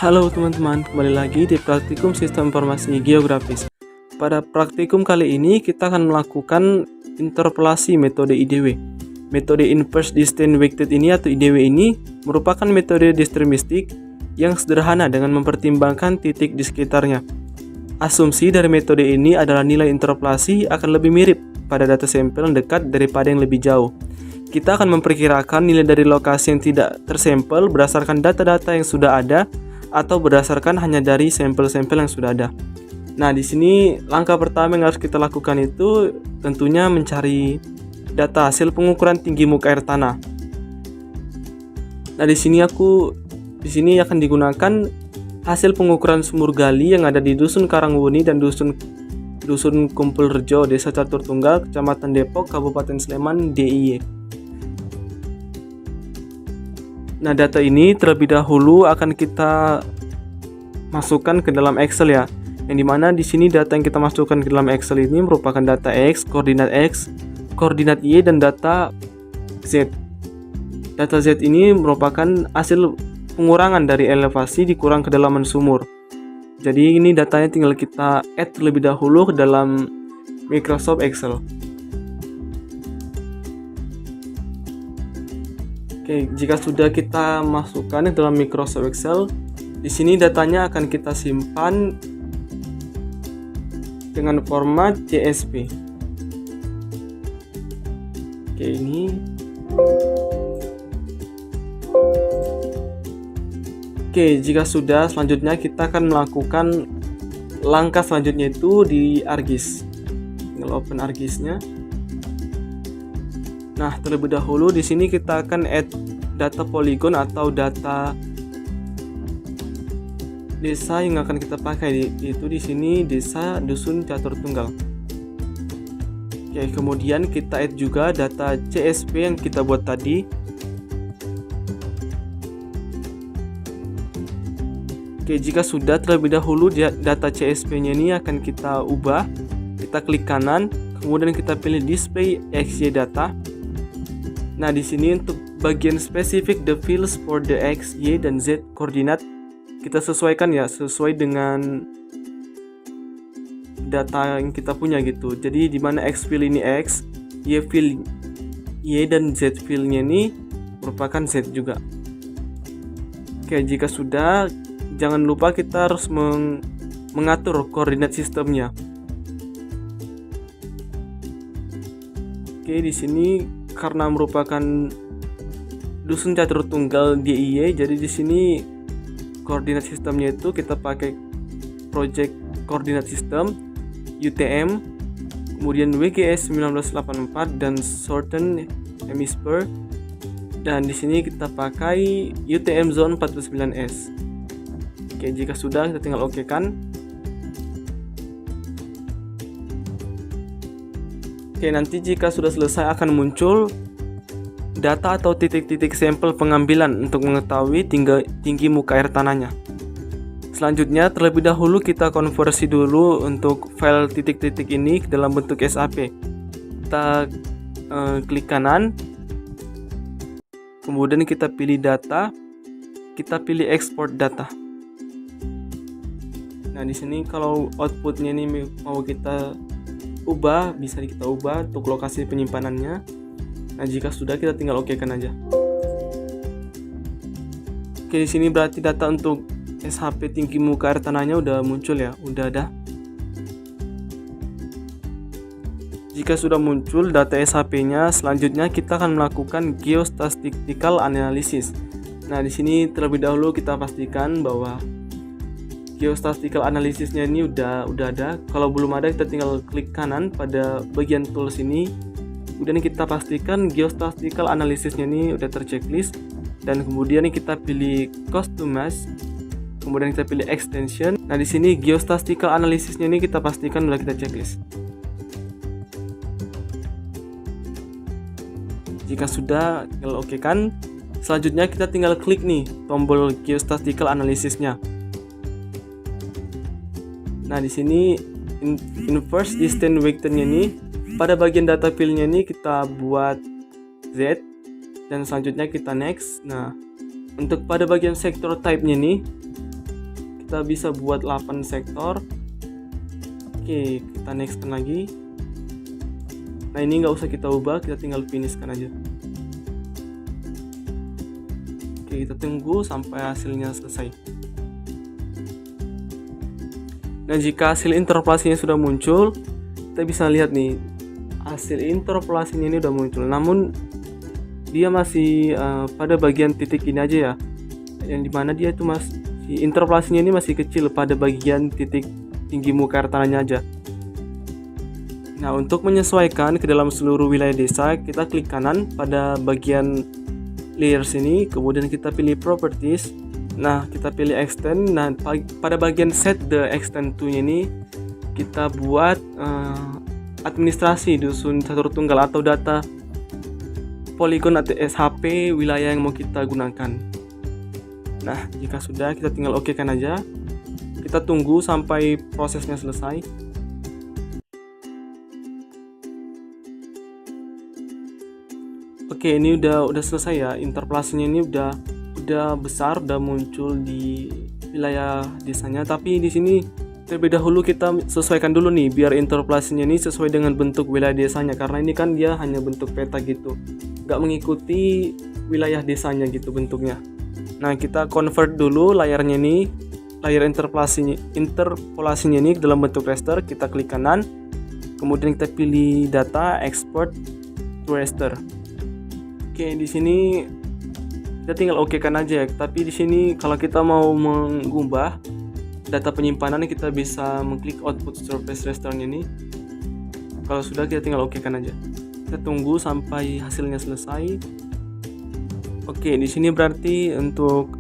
Halo teman-teman, kembali lagi di Praktikum Sistem Informasi Geografis. Pada praktikum kali ini kita akan melakukan interpolasi metode IDW. Metode Inverse Distance Weighted ini atau IDW ini merupakan metode deterministik yang sederhana dengan mempertimbangkan titik di sekitarnya. Asumsi dari metode ini adalah nilai interpolasi akan lebih mirip pada data sampel yang dekat daripada yang lebih jauh. Kita akan memperkirakan nilai dari lokasi yang tidak tersampel berdasarkan data-data yang sudah ada atau berdasarkan hanya dari sampel-sampel yang sudah ada. Nah, di sini langkah pertama yang harus kita lakukan itu tentunya mencari data hasil pengukuran tinggi muka air tanah. Nah, di sini akan digunakan hasil pengukuran sumur gali yang ada di Dusun Karangwuni dan Dusun Kumpul Rejo, Desa Catur Tunggal, Kecamatan Depok, Kabupaten Sleman, DIY. Nah, data ini terlebih dahulu akan kita masukkan ke dalam Excel ya. Yang dimana di sini data yang kita masukkan ke dalam Excel ini merupakan data X, koordinat Y, dan data Z. Data Z ini merupakan hasil pengurangan dari elevasi dikurang kedalaman sumur. Jadi ini datanya tinggal kita add terlebih dahulu ke dalam Microsoft Excel. Oke, jika sudah kita masukkan ke dalam Microsoft Excel, di sini datanya akan kita simpan dengan format CSV. Oke, ini. Oke, jika sudah, selanjutnya kita akan melakukan langkah selanjutnya itu di ArcGIS. Tinggal open ArcGIS-nya. Nah, terlebih dahulu di sini kita akan add data poligon atau data desa yang akan kita pakai, yaitu di sini Desa Dusun Catur Tunggal. Oke, kemudian kita add juga data CSV yang kita buat tadi. Oke, jika sudah, terlebih dahulu data CSV-nya ini akan kita ubah. Kita klik kanan, kemudian kita pilih Display XY Data. Nah, di sini untuk bagian spesifik the fields for the X, Y, dan Z koordinat kita sesuaikan ya, sesuai dengan data yang kita punya gitu. Jadi di mana X field ini X, Y field Y, dan Z field-nya ini merupakan Z juga. Oke, jika sudah, jangan lupa kita harus mengatur koordinat sistemnya. Oke, di sini karena merupakan Dusun Catur Tunggal DIY, jadi di sini koordinat sistemnya itu kita pakai project koordinat sistem UTM, kemudian WGS 1984 dan Southern Hemisphere, dan di sini kita pakai UTM Zone 49S. Oke, jika sudah, kita tinggal OK kan. Oke, nanti jika sudah selesai akan muncul data atau titik-titik sampel pengambilan untuk mengetahui tinggi muka air tanahnya. Selanjutnya, terlebih dahulu kita konversi dulu untuk file titik-titik ini ke dalam bentuk SAP. Kita klik kanan, kemudian kita pilih data, kita pilih export data. Nah, di sini kalau outputnya ini mau kita ubah, bisa kita ubah untuk lokasi penyimpanannya. Nah, jika sudah, kita tinggal OK kan aja. Oke, di sini berarti data untuk SHP tinggi muka air tanahnya udah muncul ya, udah ada. Jika sudah muncul data SHP-nya, selanjutnya kita akan melakukan geostatistical analysis. Nah, di sini terlebih dahulu kita pastikan bahwa geostatistical analysisnya ini udah ada. Kalau belum ada, kita tinggal klik kanan pada bagian tools ini. Kemudian kita pastikan geostatistical analysisnya ini udah terchecklist, dan kemudian kita pilih customize, kemudian kita pilih extension. Nah, di sini geostatistical analysisnya ini kita pastikan udah kita checklist. Jika sudah, tinggal OK kan. Selanjutnya kita tinggal klik nih tombol geostatistical analysisnya. Nah, di sini Inverse Distance Weighted-nya ini pada bagian data field-nya ini kita buat Z, dan selanjutnya kita next. Nah, untuk pada bagian sektor type-nya nih kita bisa buat 8 sektor. Oke, kita nextkan lagi. Nah, ini nggak usah kita ubah, kita tinggal finishkan aja. Oke, kita tunggu sampai hasilnya selesai. Nah, jika hasil interpolasinya sudah muncul, kita bisa lihat nih, hasil interpolasinya ini udah muncul. Namun dia masih pada bagian titik ini aja ya, yang dimana dia itu masih interpolasinya ini masih kecil pada bagian titik tinggi muka air tanahnya aja. Nah, untuk menyesuaikan ke dalam seluruh wilayah desa, kita klik kanan pada bagian layers ini, kemudian kita pilih properties. Nah, kita pilih extend. Nah, pada bagian set the extend to ini kita buat administrasi dusun catur tunggal atau data poligon atau SHP wilayah yang mau kita gunakan. Nah, jika sudah, kita tinggal oke kan aja. Kita tunggu sampai prosesnya selesai. Oke, ini udah selesai ya. Interpolasinya ini udah besar, udah muncul di wilayah desanya. Tapi di sini terlebih dahulu kita sesuaikan dulu nih biar interpolasinya ini sesuai dengan bentuk wilayah desanya, karena ini kan dia hanya bentuk peta gitu, nggak mengikuti wilayah desanya gitu bentuknya. Nah, kita convert dulu layarnya ini, layar interpolasinya ini dalam bentuk raster. Kita klik kanan, kemudian kita pilih data export to raster. Oke, di sini kita tinggal oke kan aja. Tapi di sini kalau kita mau mengubah data penyimpanan, kita bisa mengklik output surface rasternya ini. Kalau sudah, kita tinggal oke kan aja. Kita tunggu sampai hasilnya selesai. Oke, di sini berarti untuk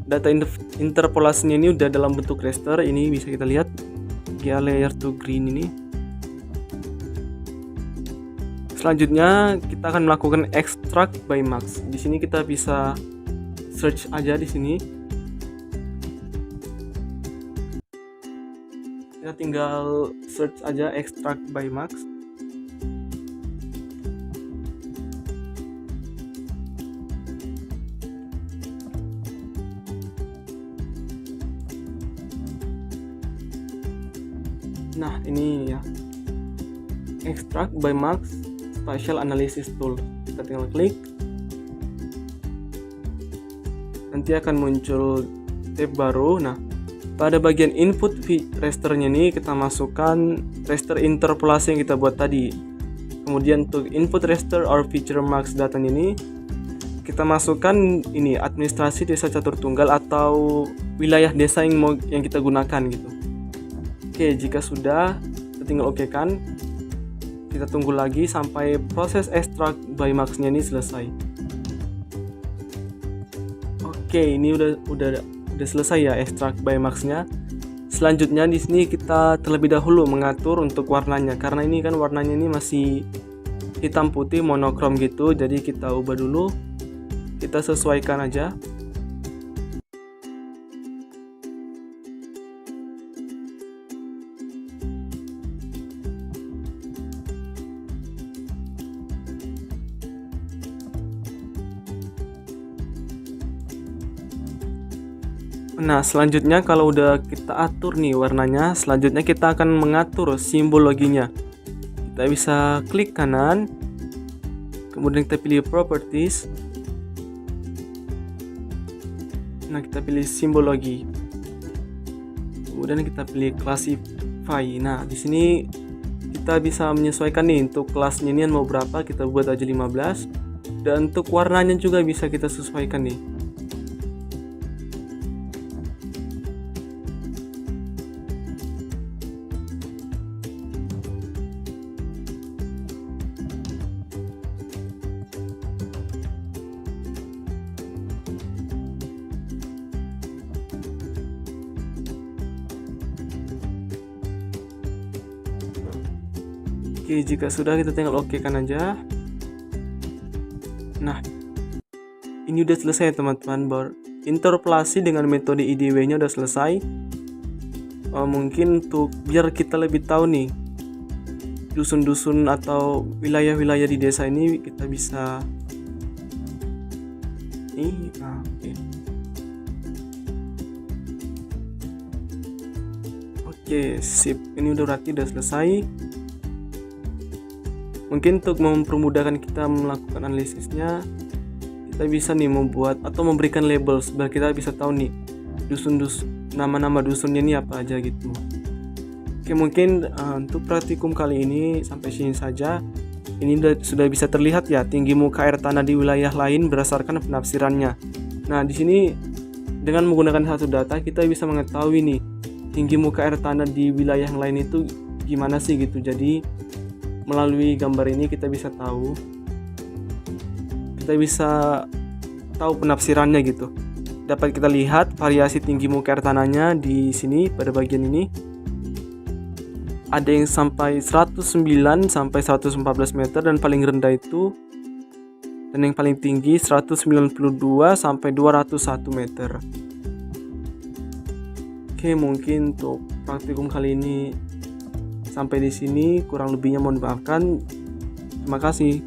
data interpolasinya ini udah dalam bentuk raster. Ini bisa kita lihat GA layer to green ini. Selanjutnya kita akan melakukan extract by max. Di sini kita bisa search aja di sini. Kita tinggal search aja extract by max. Nah, ini ya, extract by max spatial analysis tool. Kita tinggal klik, nanti akan muncul tab baru. Nah, pada bagian input rasternya ini kita masukkan raster interpolasi yang kita buat tadi. Kemudian untuk input raster or feature max data ini kita masukkan ini administrasi desa catur tunggal atau wilayah desa yang kita gunakan gitu. Oke, jika sudah, kita tinggal oke kan. Kita tunggu lagi sampai proses extract by max-nya ini selesai. Oke, ini udah selesai ya extract by max-nya. Selanjutnya di sini kita terlebih dahulu mengatur untuk warnanya, karena ini kan warnanya ini masih hitam putih monokrom gitu. Jadi kita ubah dulu. Kita sesuaikan aja. Nah, selanjutnya kalau udah kita atur nih warnanya, selanjutnya kita akan mengatur simbol loginya. Kita bisa klik kanan, kemudian kita pilih properties. Nah, kita pilih simbol logi. Kemudian kita pilih classify. Nah, di sini kita bisa menyesuaikan nih untuk kelasnya ini mau berapa, kita buat aja 15. Dan untuk warnanya juga bisa kita sesuaikan nih. Oke, jika sudah, kita tinggal oke kan aja. Nah, ini udah selesai teman-teman. Interpolasi dengan metode IDW-nya udah selesai. Mungkin untuk biar kita lebih tahu nih dusun-dusun atau wilayah-wilayah di desa ini, kita bisa oke. Oke, sip. Ini berarti udah selesai. Mungkin untuk mempermudahkan kita melakukan analisisnya, kita bisa nih membuat atau memberikan label biar kita bisa tahu nih nama-nama dusunnya ini apa aja gitu. Oke, mungkin untuk praktikum kali ini sampai sini saja. Ini sudah bisa terlihat ya tinggi muka air tanah di wilayah lain berdasarkan penafsirannya. Nah, di sini dengan menggunakan satu data kita bisa mengetahui nih tinggi muka air tanah di wilayah yang lain itu gimana sih gitu. Jadi melalui gambar ini kita bisa tahu penafsirannya gitu. Dapat kita lihat variasi tinggi muka air tanahnya di sini pada bagian ini. Ada yang sampai 109 sampai 114 meter dan paling rendah itu, dan yang paling tinggi 192 sampai 201 meter. Oke, mungkin untuk praktikum kali ini sampai di sini, kurang lebihnya mohon maafkan. Terima kasih.